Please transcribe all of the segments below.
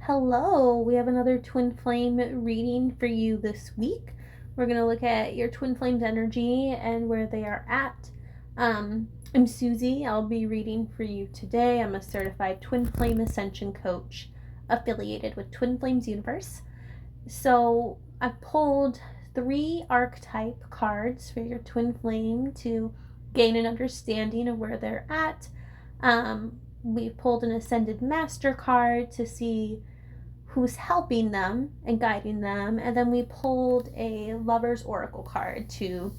Hello, we have another twin flame reading for you this week. We're going to look at your twin flames energy and where they are at. I'm Susie. I'll be reading for you today. I'm a certified twin flame ascension coach affiliated with Twin Flames Universe. So I pulled 3 archetype cards for your twin flame to gain an understanding of where they're at. We pulled an Ascended Master card to see who's helping them and guiding them, and then we pulled a Lover's Oracle card to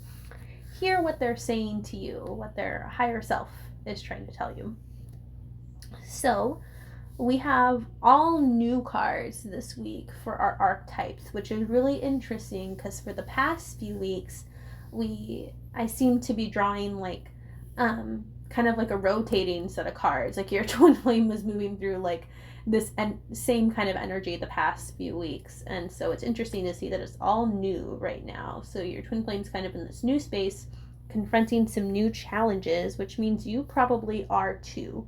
hear what they're saying to you, what their higher self is trying to tell you. So we have all new cards this week for our archetypes, which is really interesting because for the past few weeks I seem to be drawing like kind of like a rotating set of cards, like your twin flame was moving through like this same kind of energy the past few weeks. And so it's interesting to see that it's all new right now. So your twin flame's kind of in this new space, confronting some new challenges, which means you probably are too,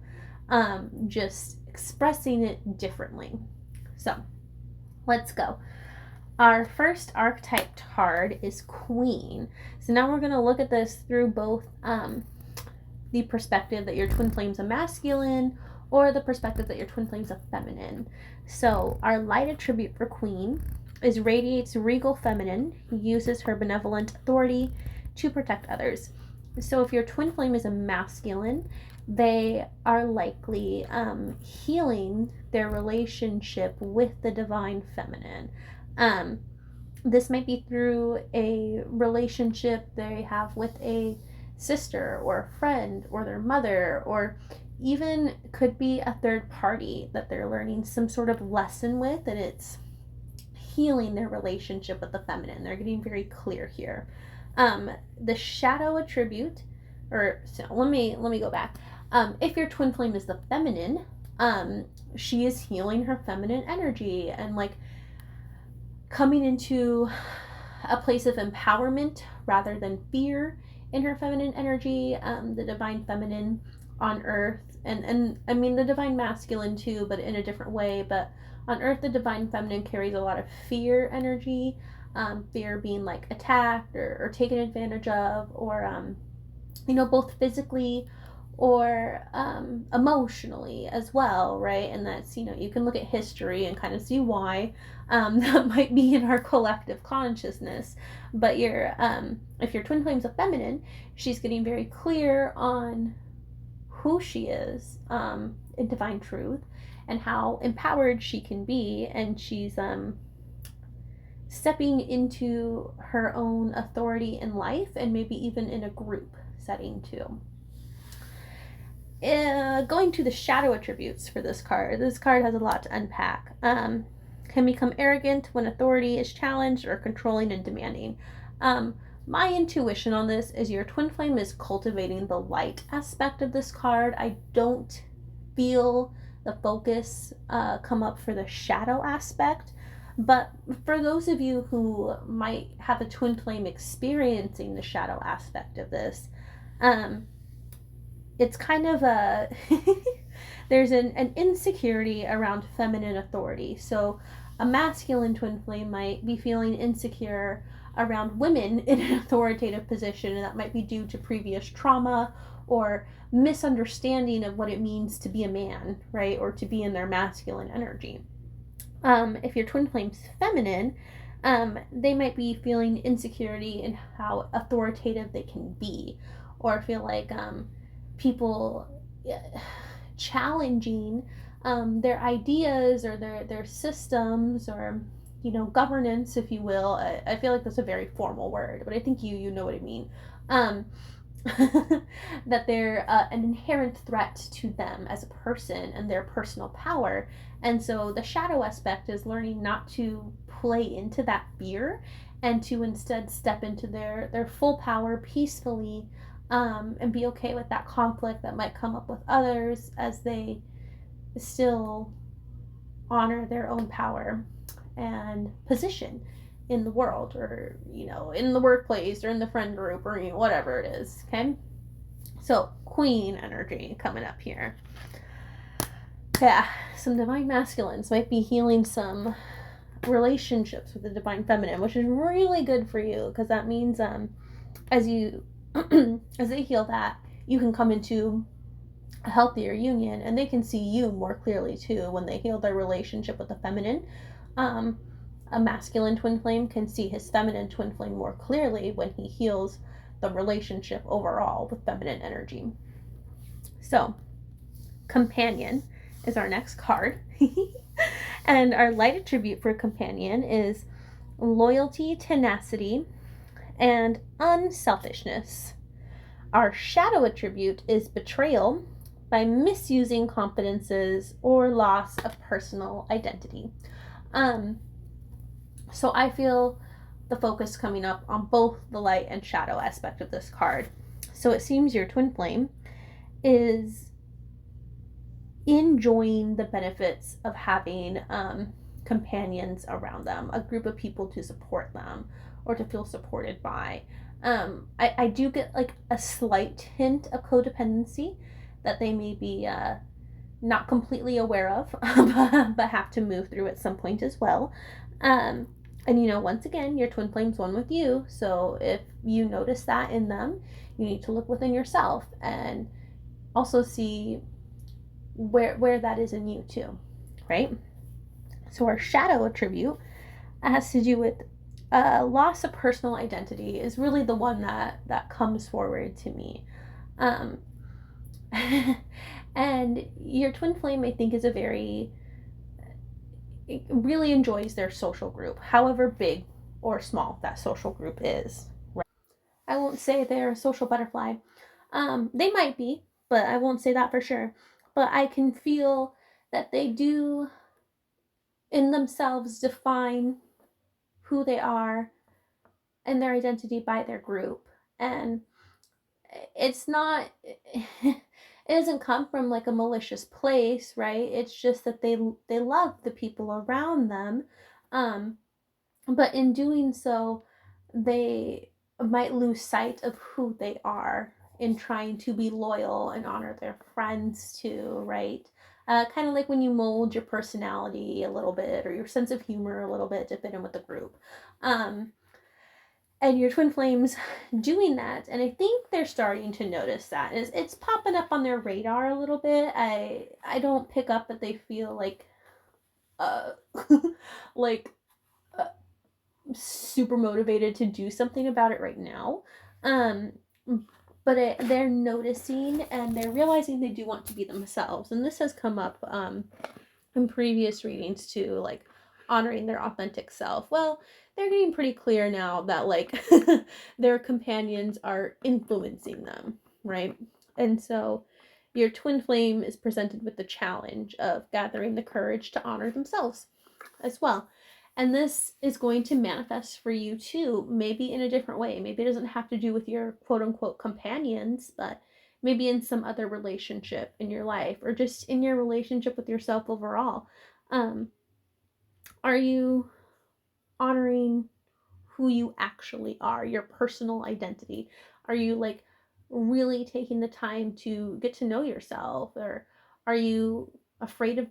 just expressing it differently. So let's go. Our first archetype card is Queen. So now we're going to look at this through both the perspective that your twin flame's a masculine or the perspective that your twin flame's a feminine. So our light attribute for Queen is radiates regal feminine, uses her benevolent authority to protect others. So if your twin flame is a masculine, they are likely healing their relationship with the divine feminine. This might be through a relationship they have with a sister or a friend or their mother, or even could be a third party that they're learning some sort of lesson with, and it's healing their relationship with the feminine. They're getting very clear here. The shadow attribute, or so let me go back. If your twin flame is the feminine, she is healing her feminine energy and like coming into a place of empowerment rather than fear in her feminine energy. The divine feminine on earth, and I mean the divine masculine too, but in a different way. But on earth, the divine feminine carries a lot of fear energy, fear being like attacked or taken advantage of, or both physically or emotionally as well, right? And that's, you can look at history and kind of see why that might be in our collective consciousness. But if your twin flame's a feminine, she's getting very clear on who she is in divine truth and how empowered she can be, and she's stepping into her own authority in life and maybe even in a group setting too. Going to the shadow attributes for this card has a lot to unpack. Can become arrogant when authority is challenged or controlling and demanding. My intuition on this is your twin flame is cultivating the light aspect of this card. I don't feel the focus come up for the shadow aspect. But for those of you who might have a twin flame experiencing the shadow aspect of this, it's kind of a there's an insecurity around feminine authority. So a masculine twin flame might be feeling insecure around women in an authoritative position, and that might be due to previous trauma or misunderstanding of what it means to be a man, right? Or to be in their masculine energy. If your twin flame's feminine, they might be feeling insecurity in how authoritative they can be, or feel like people challenging their ideas or their systems, or governance, if you will. I feel like that's a very formal word, but I think you know what I mean. That they're an inherent threat to them as a person and their personal power. And so the shadow aspect is learning not to play into that fear and to instead step into their full power peacefully, and be okay with that conflict that might come up with others as they still honor their own power and position in the world, or in the workplace, or in the friend group, or whatever it is. Okay, so Queen energy coming up here. Yeah, some divine masculines might be healing some relationships with the divine feminine, which is really good for you, because that means as you as they heal that, you can come into a healthier union, and they can see you more clearly too when they heal their relationship with the feminine. um, a masculine twin flame can see his feminine twin flame more clearly when he heals the relationship overall with feminine energy. So companion is our next card. And our light attribute for companion is loyalty, tenacity, and unselfishness. Our shadow attribute is betrayal by misusing confidences or loss of personal identity. So I feel the focus coming up on both the light and shadow aspect of this card. So it seems your twin flame is enjoying the benefits of having companions around them, a group of people to support them or to feel supported by. I do get like a slight hint of codependency that they may be not completely aware of, but have to move through at some point as well. And you know, once again, your twin flame's one with you. So if you notice that in them, you need to look within yourself and also see where that is in you too, right? So our shadow attribute has to do with loss of personal identity is really the one that comes forward to me. Um, and your twin flame, I think, is a very, it really enjoys their social group, however big or small that social group is. Right? I won't say they're a social butterfly. They might be, but I won't say that for sure. But I can feel that they do in themselves define who they are and their identity by their group. And it's not, it doesn't come from like a malicious place, right? It's just that they love the people around them. um but in doing so, they might lose sight of who they are in trying to be loyal and honor their friends too, right? Kind of like when you mold your personality a little bit or your sense of humor a little bit to fit in with the group. And your twin flames doing that, and I think they're starting to notice that. It's popping up on their radar a little bit. I don't pick up that they feel like uh like super motivated to do something about it right now. Um, but they're noticing and they're realizing they do want to be themselves. And this has come up in previous readings too, like honoring their authentic self. Well, they're getting pretty clear now that like their companions are influencing them, right? And so your twin flame is presented with the challenge of gathering the courage to honor themselves as well. And this is going to manifest for you too, maybe in a different way. Maybe it doesn't have to do with your quote unquote companions, but maybe in some other relationship in your life or just in your relationship with yourself overall. Um, are you honoring who you actually are, your personal identity? Are you like really taking the time to get to know yourself, or are you afraid of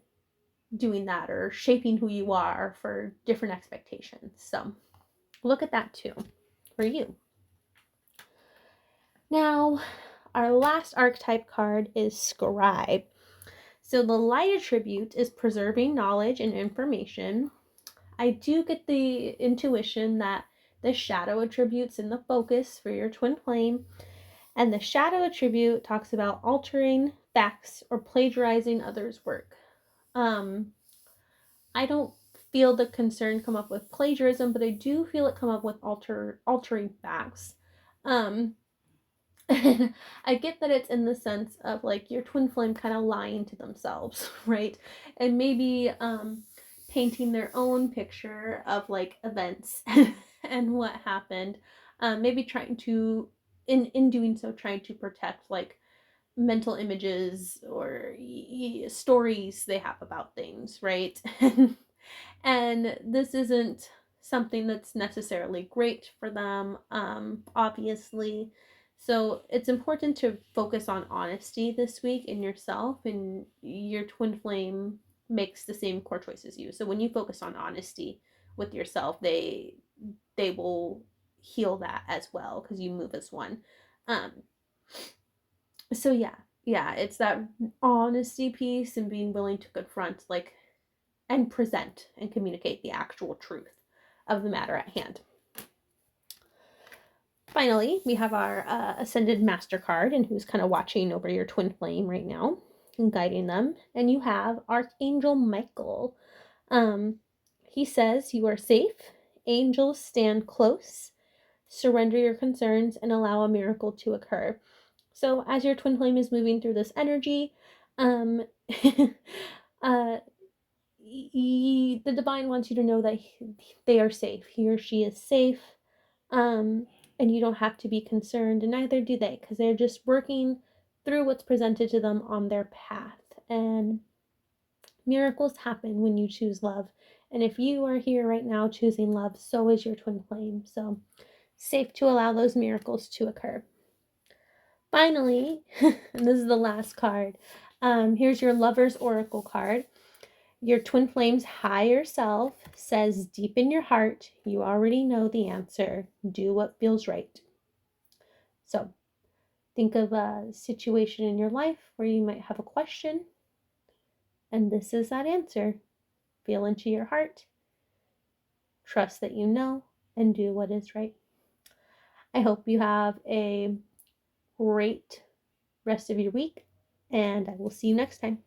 doing that or shaping who you are for different expectations? So look at that too for you. Now, our last archetype card is Scribe. So the light attribute is preserving knowledge and information. I do get the intuition that the shadow attribute's in the focus for your twin flame. And the shadow attribute talks about altering facts or plagiarizing others' work. I don't feel the concern come up with plagiarism, but I do feel it come up with altering facts. Um, I get that it's in the sense of like your twin flame kind of lying to themselves, right? And maybe painting their own picture of like events and what happened. Maybe trying to, in doing so, trying to protect like mental images or stories they have about things, right? And this isn't something that's necessarily great for them, obviously. So it's important to focus on honesty this week in yourself, and your twin flame makes the same core choice as you. So when you focus on honesty with yourself, they will heal that as well because you move as one. Um, so yeah, it's that honesty piece and being willing to confront, like, and present and communicate the actual truth of the matter at hand. Finally, we have our Ascended Master card, and who's kind of watching over your twin flame right now and guiding them. And you have Archangel Michael. He says you are safe. Angels stand close. Surrender your concerns and allow a miracle to occur. So as your twin flame is moving through this energy, um, uh, the divine wants you to know that they are safe. He or she is safe. And you don't have to be concerned, and neither do they, because they're just working through what's presented to them on their path. And miracles happen when you choose love. And if you are here right now choosing love, so is your twin flame. So safe to allow those miracles to occur. Finally, and this is the last card, here's your Lover's Oracle card. Your twin flame's higher self says deep in your heart, you already know the answer. Do what feels right. So think of a situation in your life where you might have a question, and this is that answer. Feel into your heart, trust that you know, and do what is right. I hope you have a great rest of your week, and I will see you next time.